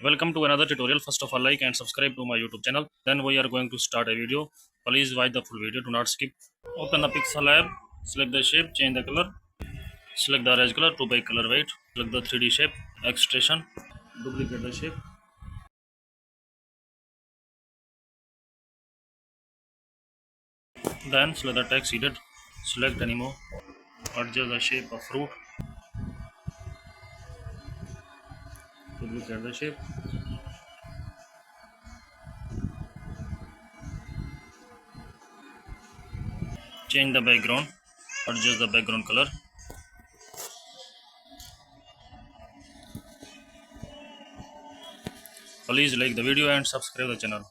Welcome to another tutorial. First of all, like and subscribe to my YouTube channel. Then we are going to start a video. Please watch the full video. Do not skip. Open the pixel lab. Select the shape. Change the color. Select the edge color to by color weight. Select the 3D shape. Extraction. Duplicate the shape. Then select the text edit. Select anymore. Adjust the shape of fruit. Duplicate the shape. Change the background. Adjust the background color. Please like the video and subscribe the channel.